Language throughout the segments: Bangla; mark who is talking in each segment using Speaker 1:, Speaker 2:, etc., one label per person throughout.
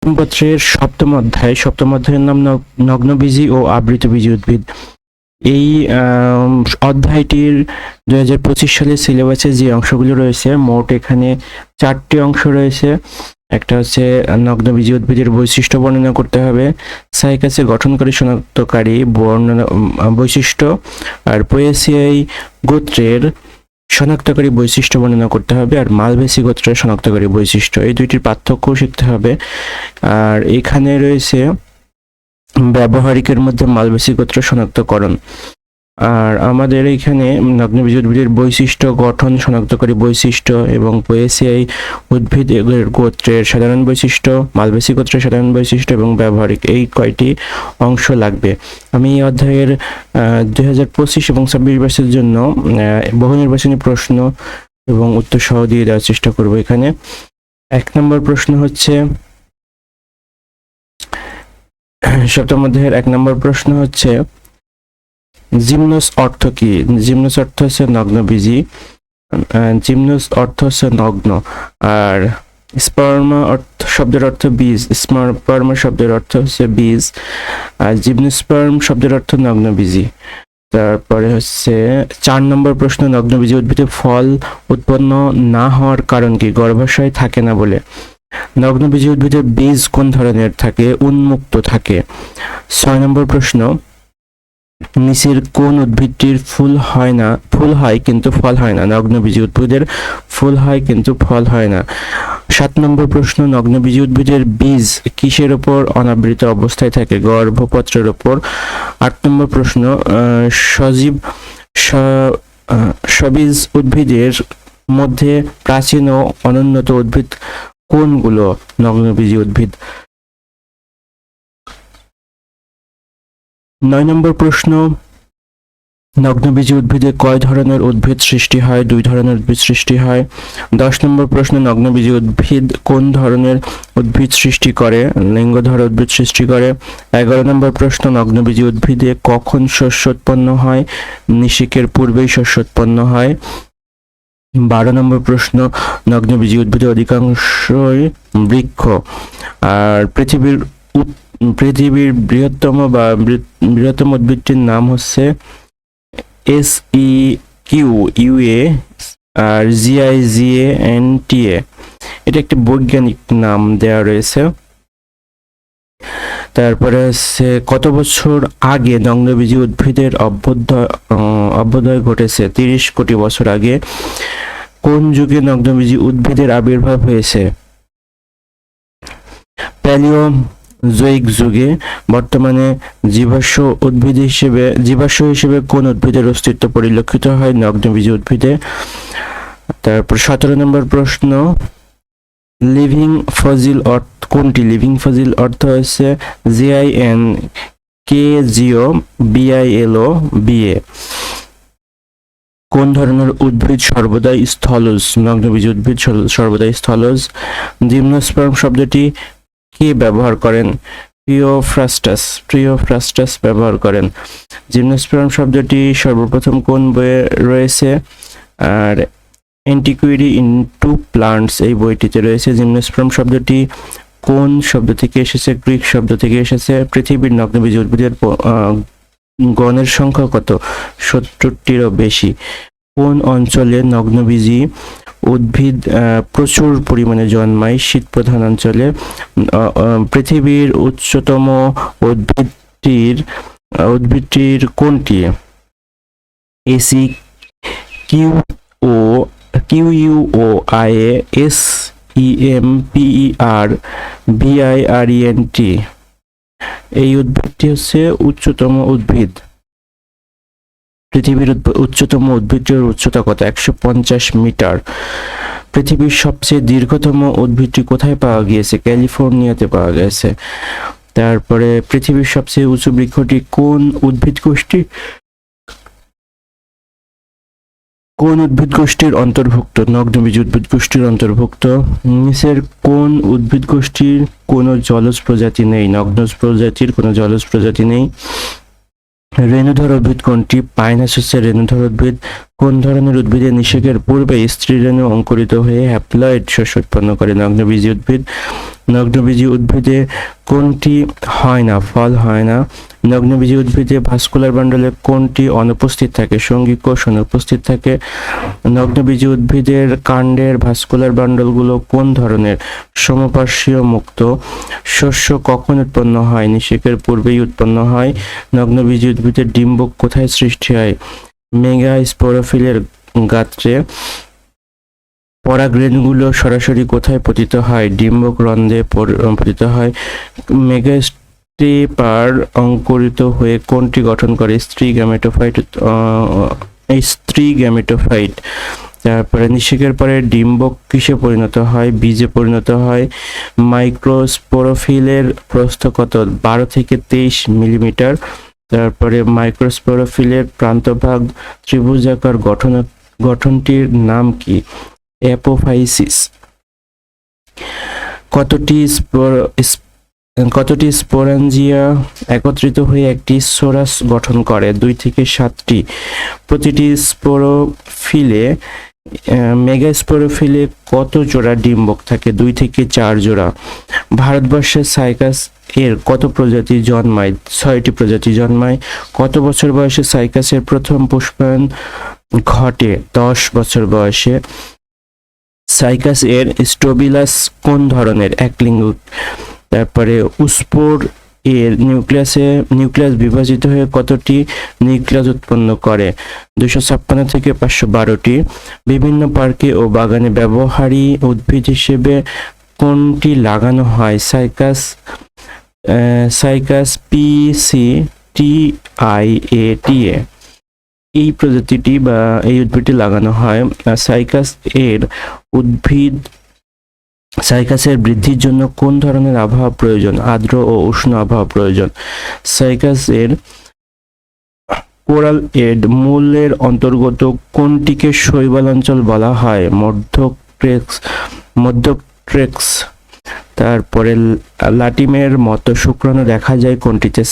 Speaker 1: পত্রের সপ্তম অধ্যায়ের নাম নগ্নবীজি ও আবৃতবীজি উদ্ভিদ। এই অধ্যায়টির 2025 সালের সিলেবাসে যে অংশগুলো রয়েছে, মোট এখানে 4টি অংশ রয়েছে। একটা হচ্ছে নগ্নবীজি উদ্ভিদের বৈশিষ্ট্য বর্ণনা করতে হবে, সাইকাসে গঠনকারী শনাক্তকারী বৈশিষ্ট্য, আর পোয়েসিয়াই গোত্রের শনাক্তকারী বৈশিষ্ট্য বর্ণনা করতে হবে, আর মালভেসি গোত্রের শনাক্তকারী বৈশিষ্ট্য। এই দুইটির পার্থক্য শিখতে হবে। আর এখানে রয়েছে ব্যবহারিকের মধ্যে মালভেসি গোত্র শনাক্তকরণ। আর আমাদের এইখানে নগ্নবীজি উদ্ভিদের বৈশিষ্ট্য, গঠন, শনাক্তকারী বৈশিষ্ট্য এবং পোয়েসিয়াই উদ্ভিদ গোত্রের সাধারণ বৈশিষ্ট্য, মালভেসি গোত্রের সাধারণ বৈশিষ্ট্য এবং ব্যবহারিক, এই কয়টি অংশ লাগবে। আমি এই অধ্যায়ের 2025 এবং 26 বর্ষের জন্য বহু নির্বাচনী প্রশ্ন এবং উত্তর সহ দিয়ে দেওয়ার চেষ্টা করব। এখানে 1 নম্বর প্রশ্ন হচ্ছে, সপ্তম অধ্যায়ের 1 নম্বর প্রশ্ন হচ্ছে, জিমনোস অর্থ কি? জিমনোস অর্থ হচ্ছে নগ্নবীজি, জিমনোস অর্থ হচ্ছে নগ্ন। আর স্পার্মা শব্দের অর্থ বীজ, স্পার্মা শব্দের অর্থ হচ্ছে বীজ, আর জিমনোস্পার্ম শব্দের অর্থ নগ্নবীজি। তারপরে হচ্ছে 4 নম্বর প্রশ্ন, নগ্নবীজি উদ্ভিদে ফল উৎপন্ন না হওয়ার কারণ কি? গর্ভাশয় থাকে না বলে। নগ্নবীজি উদ্ভিদের বীজ কোন ধরনের থাকে? উন্মুক্ত থাকে। 6 নম্বর প্রশ্ন, নিচের কোন উদ্ভিদটির ফুল হয় কিন্তু ফল হয় না? নগ্নবীজি উদ্ভিদের ফুল হয় কিন্তু ফল হয় না। 7 নম্বর প্রশ্ন, নগ্নবীজি উদ্ভিদের বীজ কিসের উপর অনাবৃত অবস্থায় থাকে? গর্ভপত্রের উপর। 8 নম্বর প্রশ্ন, সবীজ উদ্ভিদের মধ্যে প্রাচীন ও অনুন্নত উদ্ভিদ কোনগুলো? নগ্নবীজি উদ্ভিদ। 9 নম্বর প্রশ্ন, নগ্নবীজি উদ্ভিদে কয় ধরনের উদ্ভিদ সৃষ্টি হয়? 2 ধরনের উদ্ভিদ সৃষ্টি হয়। 10 নম্বর প্রশ্ন, নগ্নবীজি উদ্ভিদ কোন ধরনের উদ্ভিদ সৃষ্টি করে? লিঙ্গধর উদ্ভিদ সৃষ্টি করে। 11 নম্বর প্রশ্ন, নগ্নবীজি উদ্ভিদে কখন শস্য উৎপন্ন হয়? নিষেকের পূর্বেই শস্য উৎপন্ন হয়। 12 নম্বর প্রশ্ন, নগ্নবীজি উদ্ভিদে অধিকাংশই বৃক্ষ। আর পৃথিবীর বৃহত্তম উদ্ভিদটির নাম হচ্ছে SEQUA আর GIGANTA। এটা একটি বৈজ্ঞানিক নাম দেওয়া রয়েছে। তারপরে হচ্ছে, কত বছর আগে নগ্নবীজি উদ্ভিদের অভ্যুদয় ঘটেছে? 30 কোটি বছর আগে। কোন যুগে নগ্নবীজি উদ্ভিদের আবির্ভাব হয়েছে? প্যালিওজোইক যুগে। বর্তমানে জীবাশ্ম হিসেবে কোন উদ্ভিদের অস্তিত্ব পরিলক্ষিত হয়? নগ্নবীজি উদ্ভিদে। তারপর 17 নম্বর প্রশ্ন, লিভিং ফসিল অর্থ কোনটি? লিভিং ফসিল অর্থ হচ্ছে GINKGOBILOBA। কোন ধরনের উদ্ভিদ সর্বদাই স্থলজ? নগ্নবীজি উদ্ভিদ সর্বদাই স্থলজ। জিমনোস্পার্ম শব্দটি কে ব্যবহার করেন? প্রিওফ্রাস্টাস ব্যবহার করেন। জিমনোস্পার্ম শব্দটি সর্বপ্রথম কোন বইয়ে রয়েছে? আর অ্যান্টিকুইটি ইনটু প্লান্টস এই বইটিতে রয়েছে। জিমনোস্পার্ম শব্দটি কোন শব্দ থেকে এসেছে? গ্রিক শব্দ থেকে এসেছে। পৃথিবীর নগ্নবীজি উদ্ভিদের গণের সংখ্যা কত? 70টিরও বেশি। কোন অঞ্চলে নগ্নবীজি উদ্ভিদ প্রচুর পরিমাণে জন্মায়? শীত প্রধান অঞ্চলে। পৃথিবীর উচ্চতম উদ্ভিদটির কোনটি? QUOIA SEMPERVIRENT। এই উদ্ভিদটি হচ্ছে উচ্চতম উদ্ভিদ। পৃথিবীর উচ্চতম উদ্ভিদটির উচ্চতা কত? 150 মিটার। পৃথিবীর সবচেয়ে দীর্ঘতম উদ্ভিদটি কোথায় পাওয়া গিয়েছে? ক্যালিফোর্নিয়াতে পাওয়া গেছে। তারপরে পৃথিবীর সবচেয়ে উঁচু বৃক্ষটি কোন উদ্ভিদ গোষ্ঠীর অন্তর্ভুক্ত? নগ্নবীজি উদ্ভিদ গোষ্ঠীর অন্তর্ভুক্ত। নিচের কোন উদ্ভিদ গোষ্ঠীর কোনো জলজ প্রজাতি নেই? নগ্ন প্রজাতির কোনো জলজ প্রজাতি নেই। রেণুধর উদ্ভিদ কোনটি? পাইনাস হচ্ছে রেণুধর উদ্ভিদ। কোন ধরনের উদ্ভিদে নিষেকের পূর্বে স্ত্রীরেণু অঙ্কুরিত হয়ে হ্যাপ্লয়েড শস্য উৎপন্ন করে? নগ্নবীজী উদ্ভিদ। নগ্নবীজী উদ্ভিদে কোনটি হয় না? ফল হয় না। নগ্নবীজী উদ্ভিদে ভাস্কুলার বান্ডলে কোনটি অনুপস্থিত থাকে? সঙ্গী কোষ অনুপস্থিত থাকে। নগ্নবীজী উদ্ভিদের কাণ্ডের ভাস্কুলার বান্ডলগুলো কোন ধরনের? সমপার্শ্বীয় মুক্ত। শস্য কখন উৎপন্ন হয়? নিষেকের পূর্বেই উৎপন্ন হয়। নগ্নবীজী উদ্ভিদের ডিম্বক কোথায় সৃষ্টি হয়? মেগা স্পোরোফিলের গাত্রে। পরাগরেণুগুলো সরাসরি কোথায় পতিত হয়? ডিম্বক রন্ধ্রে পতিত হয়। মেগাস্টেপার অঙ্কুরিত হয়ে কোনটি গঠন করে? স্ত্রী গ্যামেটোফাইট। তারপরে নিষেকের পরে ডিম্বক কিসে পরিণত হয়? বীজে পরিণত হয়। মাইক্রোস্পোরোফিলের প্রস্থ কত? 12 থেকে 23 মিলিমিটার। তারপরে মাইক্রোস্পোরোফিলের প্রান্তভাগ ত্রিভুজাকার গঠনটির নাম কি? অ্যাপোফাইসিস। কতটি স্পোরাঞ্জিয়া একত্রিত হয়ে একটি সোরাস গঠন করে? 2 থেকে 7টি। প্রতিটি স্পোরোফিলে মেগাস্পোরোফিলে কত জোড়া ডিম্বক থাকে? 2 থেকে 4 জোড়া। ভারতবর্ষের সাইকাস এর কত প্রজাতি জন্মায়? 6টি প্রজাতি জন্মায়। কত বছর বয়সে সাইকাসের প্রথম পুষ্পায়ন ঘটে? 10 বছর বয়সে। সাইকাস এর স্টোবিলাস কোন ধরনের? একলিঙ্গিক। তারপরে উস্পোর এর নিউক্লিয়াস বিভাজিত হয়ে কতটি নিউক্লিয়াস উৎপন্ন করে? 256 থেকে 512টি। বিভিন্ন পার্কে ও বাগানে ব্যবহারী উদ্ভিদ হিসেবে কোনটি লাগানো হয়? Cycas PCTIATA। এই প্রজাতিটি বা এই উদ্ভিদটি লাগানো হয়। সাইকাসের বৃদ্ধির জন্য কোন ধরনের আবহাওয়া প্রয়োজন? আর্দ্র ও উষ্ণ আবহাওয়া প্রয়োজন। সাইকাসের কোরাল এড মূলের অন্তর্গত কোনটিকে শৈবাল অঞ্চল বলা হয়? মধ্যট্রেক্স। তারপরে লাটিমের মতো শুক্রাণু দেখা যায় কোনটিতে?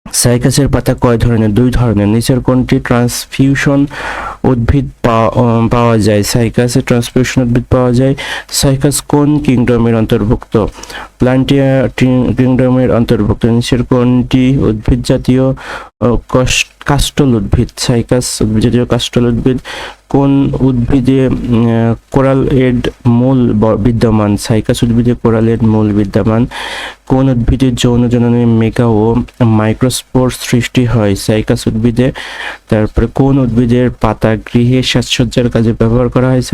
Speaker 1: সাইকাসের পাতা কয় ধরনের? 2 ধরনের। নিচের কোনটি ট্রান্সফিউশন উদ্ভিদ পাওয়া যায়? সাইকাসে ট্রান্সফিউশন উদ্ভিদ পাওয়া যায়। সাইকাস কোন কিংডমের অন্তর্ভুক্ত? প্লান্টিয়া কিংডমের অন্তর্ভুক্ত। নিচের কোনটি উদ্ভিদ জাতীয় কাস্টল উদ্ভিদ? সাইকাস উদ্ভিদ জাতীয় কাস্টল উদ্ভিদ। কোন উদ্ভিদে কোরাল এড মূল বিদ্যমান? সাইকাস উদ্ভিদে কোরাল এড মূল বিদ্যমান। কোন উদ্ভিদের যৌন জননে মেগা ও মাইক্রোস্পোর সৃষ্টি হয়? সাইকাস উদ্ভিদে। তারপরে কোন উদ্ভিদের পাতা গৃহে সাজসজ্জার কাজে ব্যবহার করা হয়?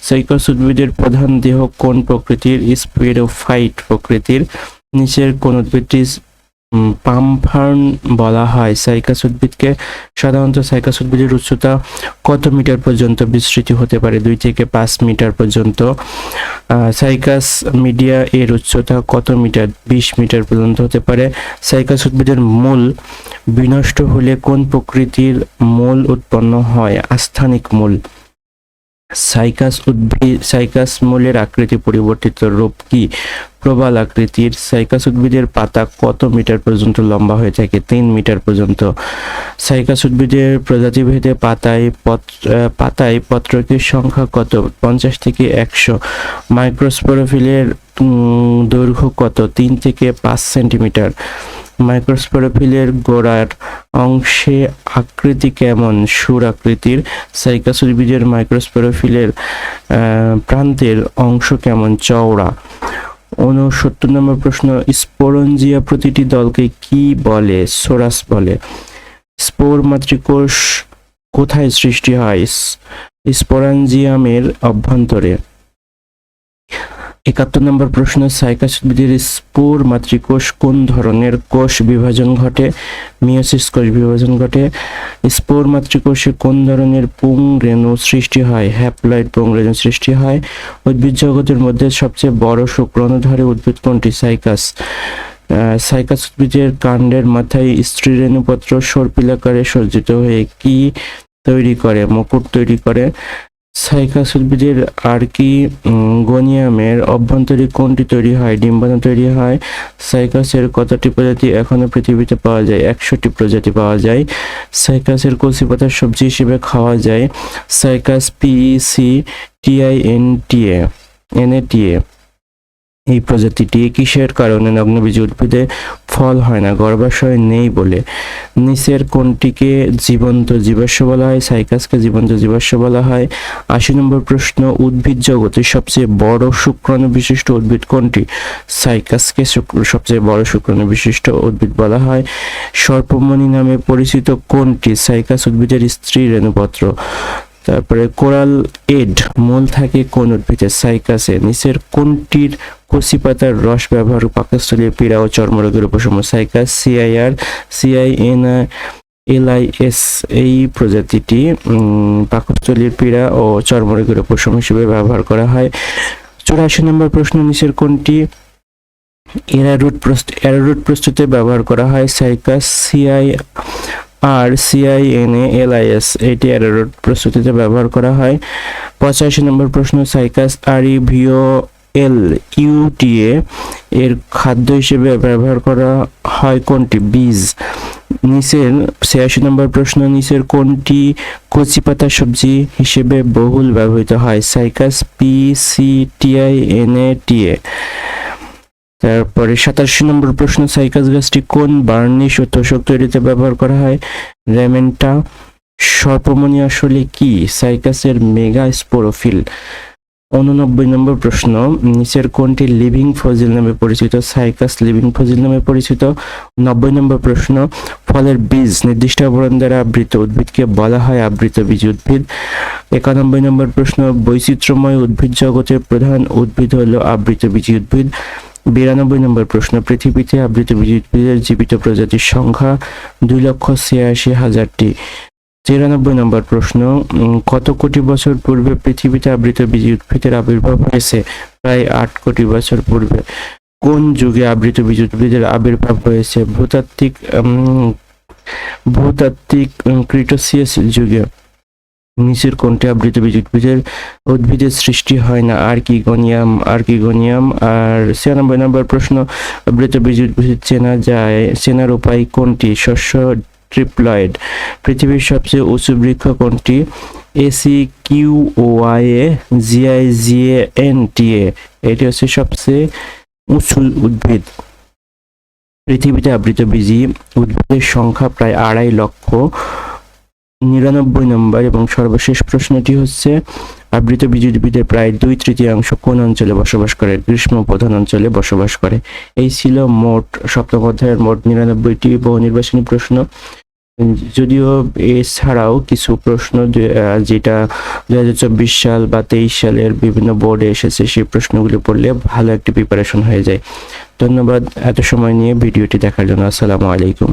Speaker 1: সাইকাস উদ্ভিদের প্রধান দেহ কোন প্রকৃতির? স্পোরোফাইট প্রকৃতির। নিচের কোন উদ্ভিদটি পাম ফার্ন বলা হয়? সাইকাস উদ্ভিদকে। সাধারণত সাইকাস উদ্ভিদের উচ্চতা কত মিটার পর্যন্ত বিস্তৃতি হতে পারে? 2 থেকে 5 মিটার পর্যন্ত। সাইকাস মিডিয়া এর উচ্চতা কত মিটার? 20 মিটার পর্যন্ত হতে পারে। সাইকাস উদ্ভিদের মূল বিনষ্ট হলে কোন প্রকৃতির মূল উৎপন্ন হয়? আস্থানিক মূল। সাইকাস মূলের আকৃতি পরিবর্তিত রূপ কি? প্রবাল আকৃতির। সাইকাস উদ্ভিদের পাতা কত মিটার পর্যন্ত লম্বা হয়ে থাকে? 3 মিটার পর্যন্ত। সাইকাস উদ্ভিদের প্রজাতিভেদে পাতায় পত্রকের সংখ্যা কত? 50 থেকে 100। মাইক্রোস্পোরোফিলের দৈর্ঘ্য কত? 3 থেকে 5 সেন্টিমিটার। মাইক্রোস্পোরোফিলের গোড়ার অংশে আকৃতি কেমন? সুর আকৃতির। সাইকাস উদ্ভিদের মাইক্রোস্পোরোফিলের প্রান্তের অংশ কেমন? চওড়া। 69 নম্বর প্রশ্ন, স্পোরঞ্জিয়া প্রতিটি দলকে কি বলে? সোরাস বলে। স্পোর মাতৃকোষ কোথায় সৃষ্টি হয়? স্পোরাঞ্জিয়ামের অভ্যন্তরে। 71 নম্বর প্রশ্ন, সাইকাস উদ্ভিদের স্পোর মাতৃকোষ কোন ধরনের কোষ বিভাজন ঘটে? মিয়োসিস কোষ বিভাজন ঘটে। স্পোর মাতৃকোষে কোন ধরনের পুংরেণু সৃষ্টি হয়? হ্যাপ্লয়েড পুংরেণু সৃষ্টি হয়। উদ্ভিদ জগতের মধ্যে সবচেয়ে বড় শুক্রাণুধারী উদ্ভিদ কোনটি? সাইকাস উদ্ভিদের কাণ্ডের মাথায় স্ত্রীরেণুপত্র সর্পিলাকারে সজ্জিত হয়ে কি তৈরি করে? মুকুট তৈরি করে। সাইকাস উদ্ভিদের আর্কিগোনিয়ামের অভ্যন্তরে কোনটি তৈরি হয়? ডিম্বাণু তৈরি হয়। সাইকাসের কতটি প্রজাতি এখনো পৃথিবীতে পাওয়া যায়? 100টি প্রজাতি পাওয়া যায়। সাইকাসের কচি পাতার সবজি হিসেবে খাওয়া যায়। সাইকাস NATA এই প্রজাতিটি কিসের কারণে নগ্নবীজি উদ্ভিদে ফল হয় না? গর্ভাশয় নেই বলে। নিচের কোনটিকে জীবন্ত জীবাশ্ম বলা হয়? সাইকাসকে জীবন্ত জীবাশ্ম বলা হয়। 80 নম্বর প্রশ্ন, উদ্ভিদ জগতের সবচেয়ে বড় শুক্রাণু বিশিষ্ট উদ্ভিদ কোনটি? সাইকাসকে সবচেয়ে বড় শুক্রাণু বিশিষ্ট উদ্ভিদ বলা হয়। সর্পমণি নামে পরিচিত কোনটি? সাইকাস উদ্ভিদের স্ত্রী রেণুপত্র। তারপরে কোরাল এড মূল থাকে কোন উদ্ভিদে? সাইকাসে। নিচের কোনটির কচি পাতার রস ব্যবহার পাকস্থলীর পীড়া ও চর্মরোগের উপশম? সাইকাস CINLIS এই প্রজাতিটি পাকস্থলীর পীড়া ও চর্মরোগের উপশম হিসেবে ব্যবহার করা হয়। 84 নম্বর প্রশ্ন, নিচের কোনটি অ্যারোরুট প্রস্তুতে ব্যবহার করা হয়? সাইকাস CINALIS এটি অ্যারোরুট প্রস্তুতিতে ব্যবহার করা হয়। 85 নম্বর প্রশ্ন, সাইকাস AREVIOLUTA এর খাদ্য হিসেবে ব্যবহার করা হয় কোনটি? বীজ। নিচের 86 নম্বর প্রশ্ন, নিচের কোনটি কচি পাতা সবজি হিসেবে বহুল ব্যবহৃত হয়? Cycas PCTINATA। তারপরে 87 নম্বর প্রশ্ন, সাইকাস গাছটি কোন বার্নিশ ও তোশক তৈরিতে ব্যবহার করা হয়? রেমেন্টা। সর্পমণি আসলে কি? সাইকাসের মেগা স্পোরোফিল। 89 নম্বর প্রশ্ন, নিচের কোনটি লিভিং ফসিল নামে পরিচিত? সাইকাস লিভিং ফসিল নামে পরিচিত। 90 নম্বর প্রশ্ন, ফলের বীজ নির্দিষ্ট আবরণ দ্বারা আবৃত উদ্ভিদকে বলা হয় আবৃতবীজী উদ্ভিদ। 91 নম্বর প্রশ্ন, বৈচিত্র্যময় উদ্ভিদ জগতের প্রধান উদ্ভিদ হলো আবৃতবীজী উদ্ভিদ। 92 নম্বর প্রশ্ন, পৃথিবীতে আবৃতবীজী উদ্ভিদের জীবিত প্রজাতির সংখ্যা 2,86,000টি। 93 নম্বর প্রশ্ন, কত কোটি বছর পূর্বে পৃথিবীতে আবৃতবীজী উদ্ভিদের আবির্ভাব হয়েছে? প্রায় 8 কোটি বছর পূর্বে। কোন যুগে আবৃতবীজী উদ্ভিদের আবির্ভাব হয়েছে? ভূতাত্ত্বিক ক্রিটোসিয়াস যুগে। নিচের কোনটি আবৃতবীজী উদ্ভিদের সৃষ্টি হয় না? আর্কিগোনিয়াম। আর 96 নম্বর প্রশ্ন, আবৃতবীজী উদ্ভিদ চেনার উপায় কোনটি? শস্য ট্রিপ্লয়েড। পৃথিবীর সবচেয়ে উঁচু বৃক্ষ কোনটি? ACQOIA-GIGANTA এটি হচ্ছে সবচেয়ে উঁচু উদ্ভিদ। পৃথিবীতে আবৃতবীজী উদ্ভিদের সংখ্যা প্রায় 2.5 লক্ষ। 99 নম্বর এবং সর্বশেষ প্রশ্নটি হচ্ছে, আবৃতবীজী উদ্ভিদের প্রায় 2/3 কোন অঞ্চলে বসবাস করে? গ্রীষ্ম প্রধান অঞ্চলে বসবাস করে। এই ছিল মোট সপ্তম অধ্যায়ের মোট 99টি বহু নির্বাচনী প্রশ্ন। যদিও এছাড়াও কিছু প্রশ্ন যেটা 2024 সাল বা 23 সালের বিভিন্ন বোর্ডে এসেছে, সেই প্রশ্নগুলি পড়লে ভালো একটি প্রিপারেশন হয়ে যায়। ধন্যবাদ এত সময় নিয়ে ভিডিওটি দেখার জন্য। আসসালামু আলাইকুম।